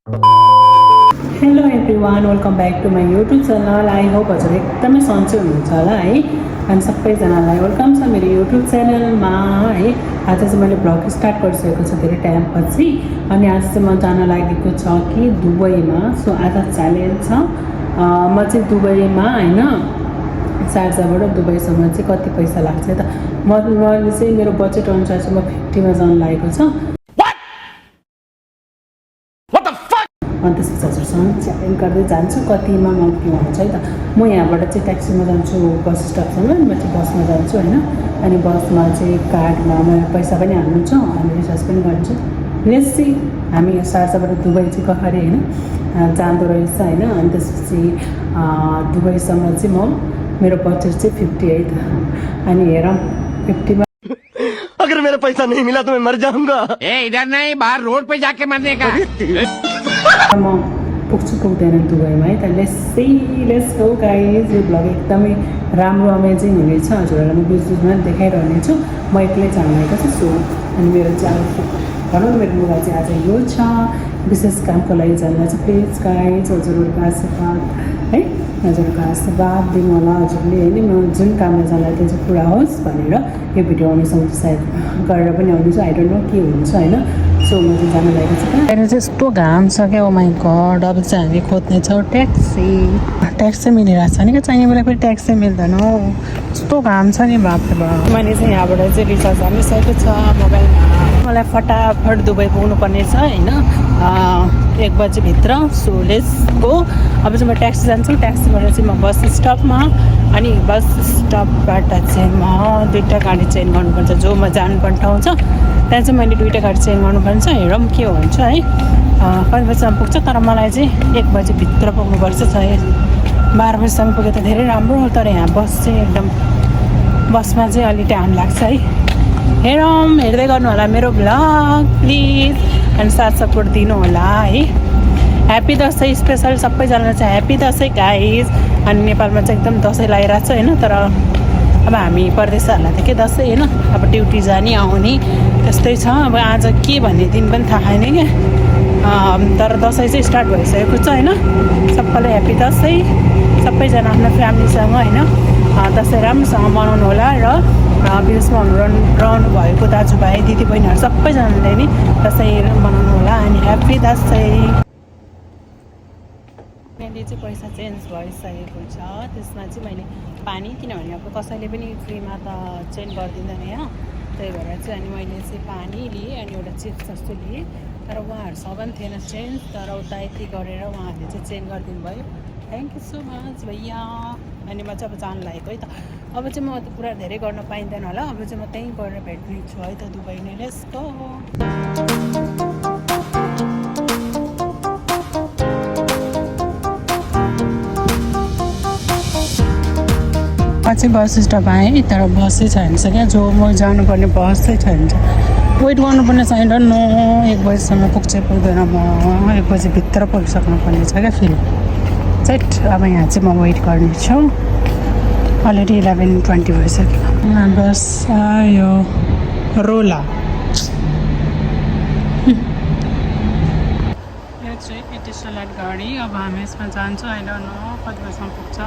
Hello everyone, welcome back to my YouTube channel. I hope हजुर एकदमै सन्चै हुनुहुन्छ होला है। अनि सबैजनालाई वेलकम छ मेरो युट्युब च्यानलमा है। आज चाहिँ मैले भ्लग स्टार्ट गरिसकेको छु धेरै टाइमपछि। अनि आज चाहिँ म जान लागेको छ कि दुबईमा। सो आज च्यालेन्ज छ। म चाहिँ दुबईमा होइन शारजाबाट दुबईसम्म चाहिँ कति पैसा लाग्छ त मैले चाहिँ मेरो बजेट अनुसार चाहिँ म 50मा जान लागेको छ। अनि त्यसपछि हजुरसँग च्यालेन्ज गर्दै जान्छु कतिमा म के हुन्छ है त। म यहाँबाट चाहिँ ट्याक्सीमा जान्छु बस स्टपसम्म, म चाहिँ बसमा जान्छु होइन। अनि बसमा चाहिँ कार्डमा मैले पैसा पनि हाल्नु छ अनि रिचार्ज पनि गर्छु। लेट्सी हामी शारजाबाट दुबई चाहिँ कसरी होइन जाँदो रहेछ होइन। अनि त्यसपछि दुबईसम्म चाहिँ मेरो बजेट चाहिँ 50 है त। अनि हेरौँ 50मा अगर मेरा पैसा नहीं मिला तो मैं मर जाऊंगा। इधर नहीं, बाहर रोड पे जाके मरने का। म पुग्छु पुग्दैन दुबईमा है त। Let's go guys. यो भ्लग एकदमै राम्रो अमेजिङ हुनेछ। हजुरहरूलाई म बिचमा देखाइरहनेछु। म एक्लै जान लागेको छु। सो अनि मेरो चाहिँ भनौँ मेरो लुगा चाहिँ आज यो छ। विशेष कामको लागि जाँदा चाहिँ प्लिज गाइज हजुरहरूको आशीर्वाद है, हजुरहरूको आशीर्वाद दिनु होला हजुरले होइन। म जुन काममा जाँदा त्यो चाहिँ पुरा होस् भनेर यो भिडियो आउनेसम्म सायद गरेर पनि आउँदैछु। आई डोन्ट नो के हुन्छ होइन। सो म चाहिँ जान लागेको छु। अहिले चाहिँ यस्तो घाम छ क्या, ओ माई गड। अब चाहिँ हामी खोज्नेछौँ ट्याक्सी मिलिरहेको छ नि क्या। चाहिने बेला फेरि ट्याक्सी मिल्दैन हौ, यस्तो घाम छ नि बाफ्रे बाफ। मैले चाहिँ यहाँबाट चाहिँ रिचार्ज हालिसकेको छ मोबाइलमा। मलाई फटाफट दुबई पुग्नुपर्ने छ होइन 1 बजीभित्र। So let's go. अब चाहिँ म ट्याक्सी जान्छु। ट्याक्सीबाट चाहिँ म बस स्टपमा, अनि बस स्टपबाट चाहिँ म 2टा गाडी चेन्ज गर्नुपर्छ। जो म जानुपर्ने ठाउँ छ त्यहाँ चाहिँ मैले 2टा गाडी चेन्ज गर्नुपर्छ। हेरौँ के हुन्छ है, कति बजीसम्म पुग्छ। तर मलाई चाहिँ 1 बजीभित्र पुग्नुपर्छ। सायद 12 बजीसम्म पुग्यो त धेरै राम्रो हो। तर यहाँ बस चाहिँ एकदम बसमा चाहिँ अलि टाइम लाग्छ है। हेरौँ, हेर्दै गर्नु होला मेरो भ्लग प्लिज। अनि साथ सपोर्ट दिनु होला है। ह्याप्पी दसैँ स्पेसल सबैजनालाई चाहिँ ह्याप्पी दसैँ गाइज। अनि नेपालमा चाहिँ एकदम दसैँ लगाइरहेको छ होइन। तर अब हामी परदेशहरूलाई त के दसैँ होइन, अब ड्युटी जाने आउने त्यस्तै छ। अब आज के भन्ने दिन पनि थाहा छैन क्या। तर दसैँ चाहिँ स्टार्ट भइसकेको छ होइन। सबैलाई ह्याप्पी दसैँ। सबैजना आफ्नो फ्यामिलीसँग होइन दसैँ राम्रोसँग मनाउनु होला। र विदेशमा रहनु भएको दाजुभाइ दिदीबहिनीहरू सबैजनाले नि दसैँ मनाउनु होला। अनि ह्याप्पी दसैँ। मैले चाहिँ पैसा चेन्ज भइसकेको छ। त्यसमा चाहिँ मैले पानी, किनभने अब कसैले पनि फ्रीमा त चेन्ज गरिदिँदैन यहाँ, त्यही भएर चाहिँ। अनि मैले चाहिँ पानी लिएँ अनि एउटा चिप्स जस्तो लिएँ। तर उहाँहरूसँग पनि थिएन चेन्ज। तर उता यति गरेर उहाँहरूले चाहिँ चेन्ज गरिदिनु भयो। थ्याङ्क यू सो मच भैया। अनि म चाहिँ अब जानु लागेको है त। अब चाहिँ म पुरा धेरै गर्न पाइँदैन होला। अब चाहिँ म त्यहीँ गएर भेट्ने छु है त दुबई नै। Let's go. चाहिँ बस स्टप आएँ तर बसै छैन क्या। जो म जानुपर्ने बस चाहिँ छैन। वेट गर्नुपर्ने छ। होइन नो 1 बजीसम्म पुग्छ पुग्दैन। म 1 बजीभित्र पुगिसक्नुपर्ने छ क्या फेरि सेट। अब यहाँ चाहिँ म वेट गर्नेछु। अलरेडी 11:20 भइसक्यो। बस आयो रोला। यो चाहिँ एटिसलाइट गाडी। अब हामी यसमा जान्छौँ। आई डोन्ट नो कति बजीसम्म पुग्छ।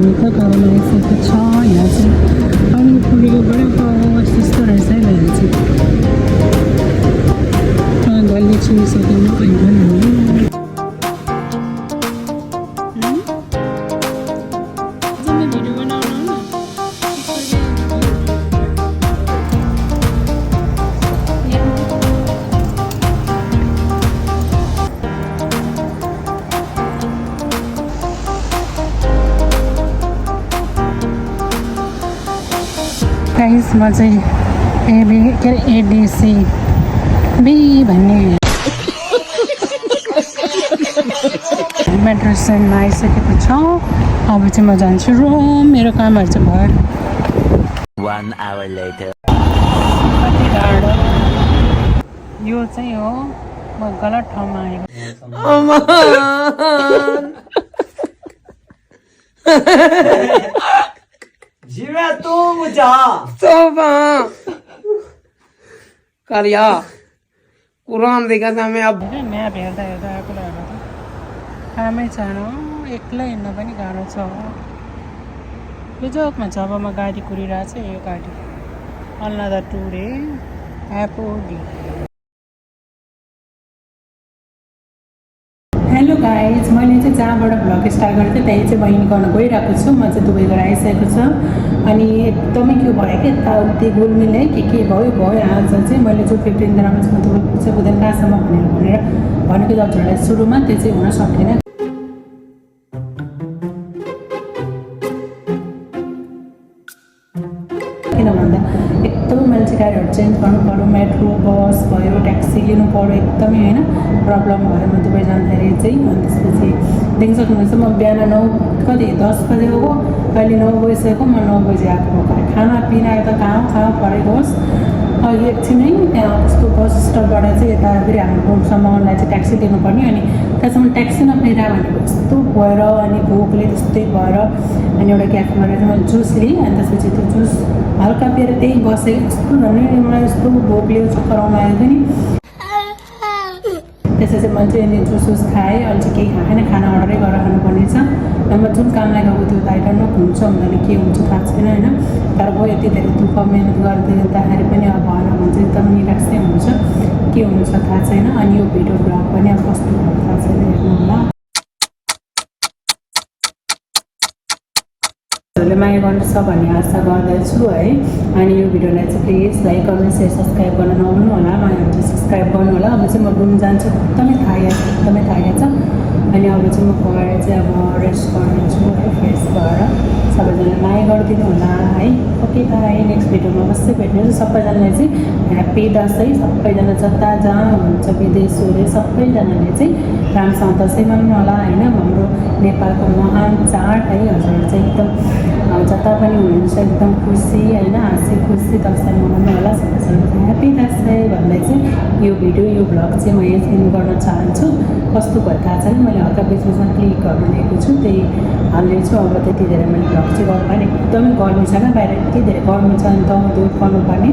भित्र घरमा आइसकेको छ। यहाँ चाहिँ अनि फुलेको बडा त्यस्तो रहेछ है यहाँ चाहिँ गल्ली छिरिसकेन आइगन भिडियो बनाउनु गाइस म चाहिँ के अरे एडिसी बी भन्ने मेट्रो स्ट्यान्डमा आइसकेको छ। अब चाहिँ म जान्छु रुम, मेरो कामहरू चाहिँ भयो। 1 hour later. कति टाढो यो चाहिँ हो, म गलत ठाउँमा आएको। Jira tu muja. सोफा करिया कुरान देखा था मैं अब म्याप हेर्दा हेर्दा आएको रहेको त कामै छैन, एक्लै हिँड्न पनि गाह्रो छ। यो जोकमा छ, अब म गाडी कुरिरहेको छ। यो गाडी अल्लादा टुरे एपोडी। हेलो गाइज, मैले चाहिँ जहाँबाट भ्लग स्टार्ट गरेको थिएँ त्यहीँ चाहिँ बहिनी गर्न गइरहेको छु। म चाहिँ दुबई गएर आइसकेको छ अनि एकदमै के भयो कि यताउति गोलमिल है के भयो आज चाहिँ मैले जो 15 दिनमा चाहिँ म दुबई पुग्छ पुग्दैन कहाँसम्म भनेर भनेको हजुरहरूलाई सुरुमा त्यो चाहिँ हुन सकेन। किन भन्दा एकदमै मैले चाहिँ गाडीहरू चेन्ज गर्नु पऱ्यो, मेट्रो बस भयो, ट्याक्सी लिनु पऱ्यो, एकदमै होइन प्रब्लम भयो म दुबई जाँदाखेरि चाहिँ। अनि त्यसपछि देख्न सक्नुहुन्छ म बिहान 10 बजे हो, अहिले 9 बजिसक्यो, म 9 बजी आएको भर्खर। खानापिना यता कहाँ परेको होस्। अहिले एकछिनै त्यहाँ उसको बस स्टपबाट चाहिँ यता फेरि हाम्रो रुमसम्मलाई चाहिँ ट्याक्सी दिनुपर्ने, अनि त्यहाँसम्म ट्याक्सी नपाइरह भनेको जस्तो भएर अनि भोकले त्यस्तै भएर अनि एउटा क्याफेबाट चाहिँ मैले जुस लिएँ। अनि त्यसपछि त्यो जुस हल्का पिएर त्यही बसेँ। कस्तो भने मलाई यस्तो भोकले चक्कर आउनु आएको थियो नि। त्यसपछि मैले चाहिँ अनि जुस खाएँ। अहिले चाहिँ केही खाएन, खाना अर्डरै गरेर खानुपर्ने छ। म जुन कामलाई गएको त्यो त आइडन्ट हुन्छ हुँदैन के हुन्छ थाहा छैन होइन, तर भयो यति धेरै दुःख मिहिनेत गर्दाखेरि पनि अब भएन भने चाहिँ एकदम निराश नै हुन्छ। के हुन्छ थाहा छैन। अनि यो भिडियो ब्लग पनि अब कस्तो हुन्छ थाहा छैन, हेर्नु होला। हजुरले माया गर्नुहुन्छ भन्ने आशा गर्दछु है। अनि यो भिडियोलाई चाहिँ please like comment share subscribe गर्न नभुल्नु होला। माया हुन्छ सब्सक्राइब गर्नु होला। अब चाहिँ म रुम जान्छु, एकदमै थाकेको छ। अनि अब चाहिँ म गएर चाहिँ अब रेस्ट गर्नेछु है, फ्रेस भएर। सबैजना माया गरिदिनु होला है। ओके बाई, नेक्स्ट भिडियोमा अवश्य भेट्नेछु। सबैजनालाई चाहिँ ह्याप्पी दसैँ। सबैजना जता जहाँ हुनुहुन्छ विदेशहरू सबैजनाले चाहिँ राम्रोसँग दसैँ मनाउनु होला होइन। हाम्रो नेपालको महान चाड है। हजुरहरू चाहिँ एकदम जता पनि हुनुहुन्छ एकदम खुसी होइन, हाँसी खुसी दसैँ मनाउनु होला। सबैजनालाई ह्याप्पी दसैँ भन्दै चाहिँ यो भिडियो यो भ्लग चाहिँ म यही एन्ड गर्न चाहन्छु। कस्तो भयो थाहा छैन, मैले हल्का बिचमा क्लिक गर्नु लिएको छु त्यही हाल्नेछु। अब त्यति धेरै मैले भ्लग चाहिँ गर्नु पाएँ, एकदमै गर्मी छैन बाहिर, यति धेरै गर्मी छ अनि दौड गर्नुपर्ने।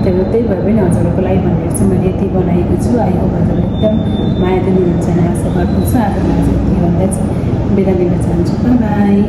त्यही भए पनि हजुरहरूको लागि भनेर चाहिँ मैले यति बनाएको छु। आइहोप हजुरले एकदम माया दिनुहुन्छ भने आशा गर्दछु। आजलाई चाहिँ यति भन्दै चाहिँ बिदा लिन चाहन्छु। बाई।